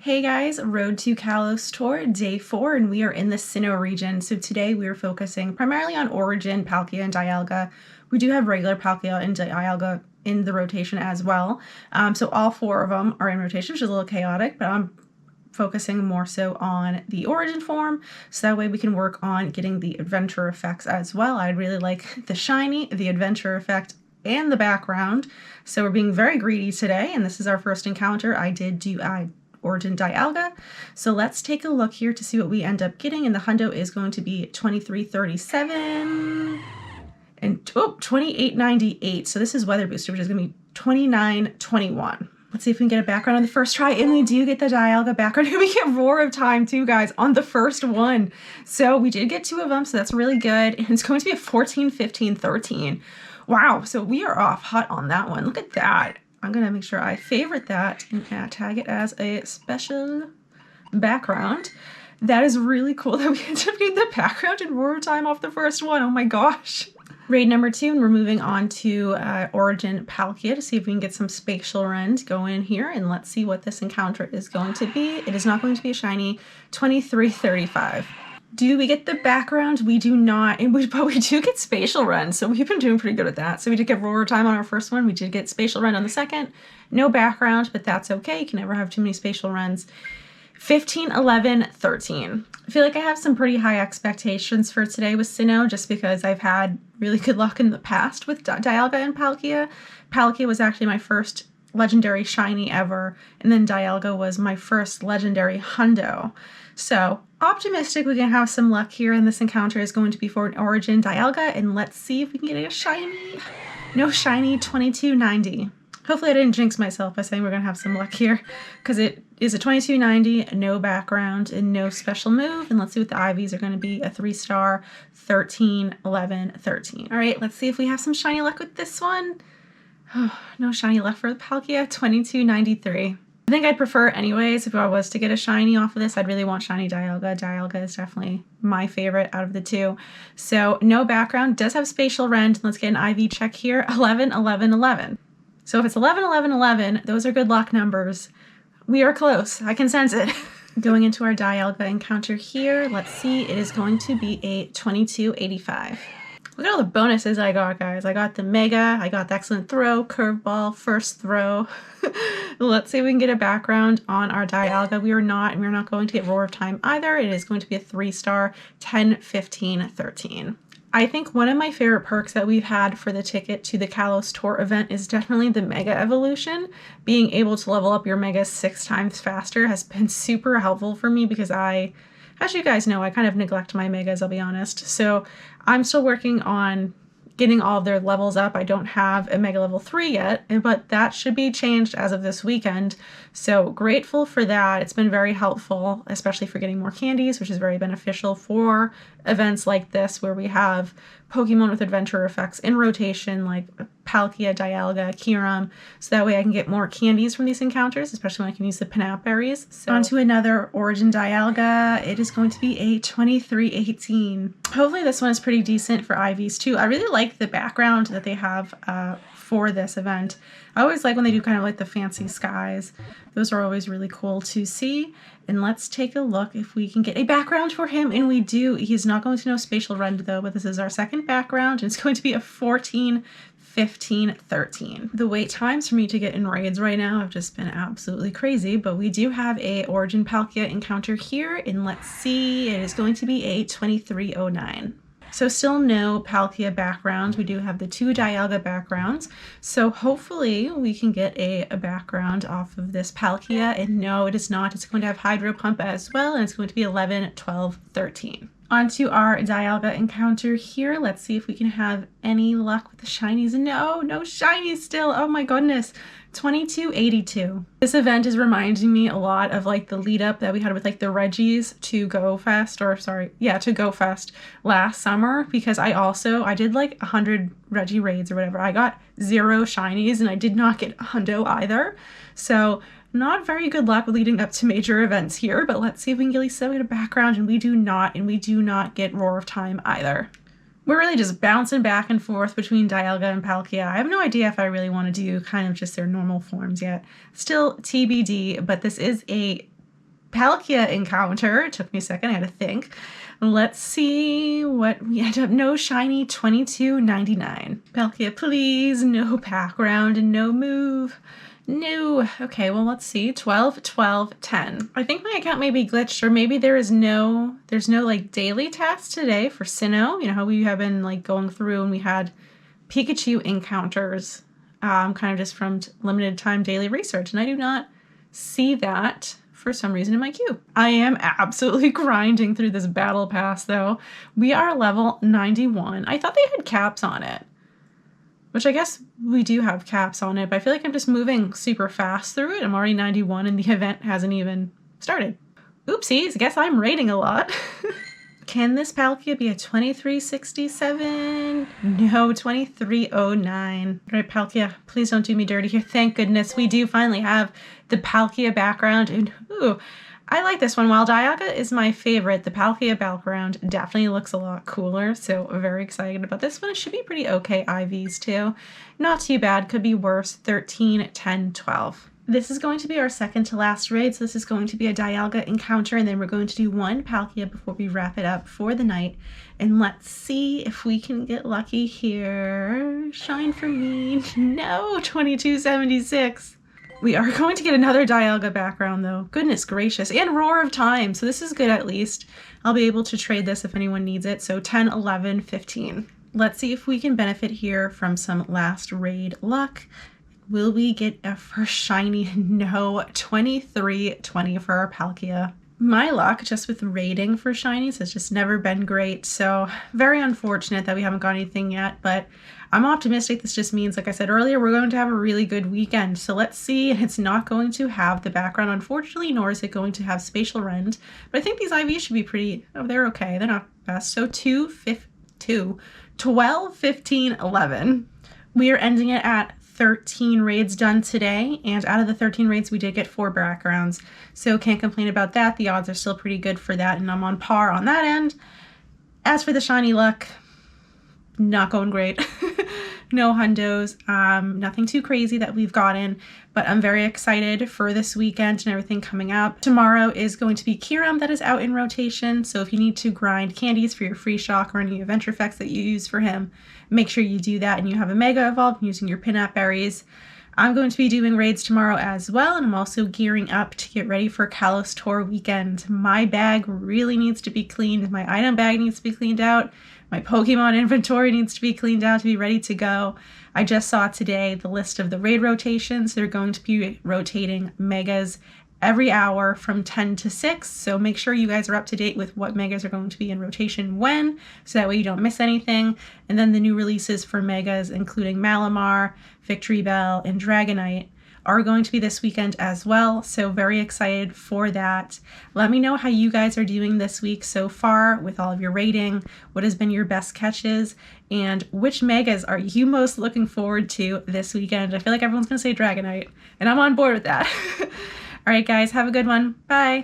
Hey guys, Road to Kalos Tour, day 4, and we are in the Sinnoh region. So today we are focusing primarily on Origin, Palkia, and Dialga. We do have regular Palkia and Dialga in the rotation as well. So all 4 of them are in rotation, which is a little chaotic, but I'm focusing more so on the Origin form, so that way we can work on getting the adventure effects as well. I'd really like the shiny, the adventure effect, and the background. So we're being very greedy today, and this is our first encounter. I did do Origin Dialga. So let's take a look here to see what we end up getting, and the hundo is going to be 2337 and 2898. So this is weather booster, which is going to be 2921. Let's see if we can get a background on the first try, and we do get the Dialga background, and we get Roar of Time too, guys, on the first one. So we did get 2 of them, so that's really good, and it's going to be a 14, 15, 13. Wow, so we are off hot on that one. Look at that. I'm going to make sure I favorite that and tag it as a special background. That is really cool that we ended up getting the background and Roar of Time off the first one. Oh my gosh. Raid number 2, and we're moving on to Origin Palkia to see if we can get some spatial runs going here, and let's see what this encounter is going to be. It is not going to be a shiny. 2335. Do we get the background? We do not, but we do get spatial runs, so we've been doing pretty good at that. So we did get Roar of Time on our first one. We did get spatial run on the second. No background, but that's okay. You can never have too many spatial runs. 15, 11, 13. I feel like I have some pretty high expectations for today with Sinnoh, just because I've had really good luck in the past with Dialga and Palkia. Palkia was actually my first legendary shiny ever, and then Dialga was my first legendary hundo. So optimistic we can have some luck here, and this encounter is going to be for an Origin Dialga, and let's see if we can get a shiny. No shiny. 2290. Hopefully I didn't jinx myself by saying we're going to have some luck here, because it is a 2290, no background, and no special move. And let's see what the IVs are going to be. A 3-star, 13, 11, 13. All right, let's see if we have some shiny luck with this one. Oh, no shiny luck for the Palkia. 2293. I think I'd prefer anyways, if I was to get a shiny off of this, I'd really want shiny Dialga. Dialga is definitely my favorite out of the 2. So no background, does have spatial rend. Let's get an IV check here. 11, 11, 11. So if it's 11, 11, 11, those are good luck numbers. We are close. I can sense it. Going into our Dialga encounter here, let's see. It is going to be a 2285. Look at all the bonuses I got, guys. I got the Mega, I got the Excellent Throw, Curveball, First Throw. Let's see if we can get a background on our Dialga. We're not going to get Roar of Time either. It is going to be a 3-star, 10, 15, 13. I think one of my favorite perks that we've had for the ticket to the Kalos Tour event is definitely the Mega Evolution. Being able to level up your Mega 6 times faster has been super helpful for me, because as you guys know, I kind of neglect my Megas, I'll be honest. So I'm still working on getting all of their levels up. I don't have a Mega level 3 yet, but that should be changed as of this weekend. So grateful for that. It's been very helpful, especially for getting more candies, which is very beneficial for events like this where we have Pokemon with adventure effects in rotation, like Palkia, Dialga, Kyurem, so that way I can get more candies from these encounters, especially when I can use the Pinap berries. So on to another Origin Dialga. It is going to be a 2318. Hopefully this one is pretty decent for IVs too. I really like the background that they have for this event. I always like when they do kind of like the fancy skies. Those are always really cool to see. And let's take a look if we can get a background for him, and we do. He's not going to know spatial rend though, but this is our second background, and it's going to be a 14, 15, 13. The wait times for me to get in raids right now have just been absolutely crazy, but we do have a Origin Palkia encounter here, and let's see, it is going to be a 2309. So still no Palkia backgrounds. We do have the 2 Dialga backgrounds. So hopefully we can get a background off of this Palkia. And no, it is not. It's going to have Hydro Pump as well. And it's going to be 11, 12, 13. On to our Dialga encounter here. Let's see if we can have any luck with the shinies. No shinies still. Oh my goodness. 2282. This event is reminding me a lot of like the lead up that we had with like the Reggies to Go Fest, to Go Fest last summer, because I did like 100 Reggie raids or whatever. I got 0 shinies and I did not get a hundo either. So not very good luck leading up to major events here, but let's see if we can at least get a background, and we do not get Roar of Time either. We're really just bouncing back and forth between Dialga and Palkia. I have no idea if I really want to do kind of just their normal forms yet. Still TBD, but this is a Palkia encounter. It took me a second, I had to think. Let's see what we end up. No shiny, 22.99. Palkia, please. No background and no move. No. Okay, well, let's see. 12, 12, 10. I think my account may be glitched, or maybe there's no like daily task today for Sinnoh. You know how we have been like going through and we had Pikachu encounters kind of just from limited time daily research, and I do not see that for some reason in my queue. I am absolutely grinding through this battle pass though. We are level 91. I thought they had caps on it, which I guess we do have caps on it, but I feel like I'm just moving super fast through it. I'm already 91 and the event hasn't even started. Oopsies, I guess I'm raiding a lot. Can this Palkia be a 2367? No, 2309. All right, Palkia, please don't do me dirty here. Thank goodness we do finally have the Palkia background. And ooh, I like this one. While Dialga is my favorite, the Palkia background definitely looks a lot cooler. So very excited about this one. It should be pretty okay IVs too. Not too bad. Could be worse. 13, 10, 12. This is going to be our second to last raid, so this is going to be a Dialga encounter, and then we're going to do one Palkia before we wrap it up for the night. And let's see if we can get lucky here. Shine for me. No, 2276. We are going to get another Dialga background though. Goodness gracious. And Roar of Time, so this is good at least. I'll be able to trade this if anyone needs it. So 10, 11, 15. Let's see if we can benefit here from some last raid luck. Will we get a first shiny? No, 2320 for our Palkia. My luck just with raiding for shinies has just never been great, so very unfortunate that we haven't got anything yet, but I'm optimistic. This just means, like I said earlier, we're going to have a really good weekend. So let's see. It's not going to have the background, unfortunately, nor is it going to have spatial rend, but I think these IVs should be pretty, oh, they're okay. They're not best. So 12, 15, 11. We are ending it at 13 raids done today, and out of the 13 raids we did get 4 backgrounds, so can't complain about that. The odds are still pretty good for that, and I'm on par on that end. As for the shiny luck, not going great. No hundos, nothing too crazy that we've gotten, but I'm very excited for this weekend and everything coming up. Tomorrow is going to be Kyurem that is out in rotation, so if you need to grind candies for your free shock or any adventure effects that you use for him, make sure you do that and you have a Mega Evolve using your Pinap Berries. I'm going to be doing raids tomorrow as well, and I'm also gearing up to get ready for Kalos Tour weekend. My bag really needs to be cleaned. My item bag needs to be cleaned out. My Pokemon inventory needs to be cleaned out to be ready to go. I just saw today the list of the raid rotations. They're going to be rotating Megas every hour from 10 to 6, so make sure you guys are up to date with what Megas are going to be in rotation when, so that way you don't miss anything. And then the new releases for Megas, including Malamar, Victory Bell, and Dragonite, are going to be this weekend as well, so very excited for that. Let me know how you guys are doing this week so far with all of your rating, what has been your best catches, and which Megas are you most looking forward to this weekend. I feel like everyone's going to say Dragonite, and I'm on board with that. All right, guys, have a good one. Bye.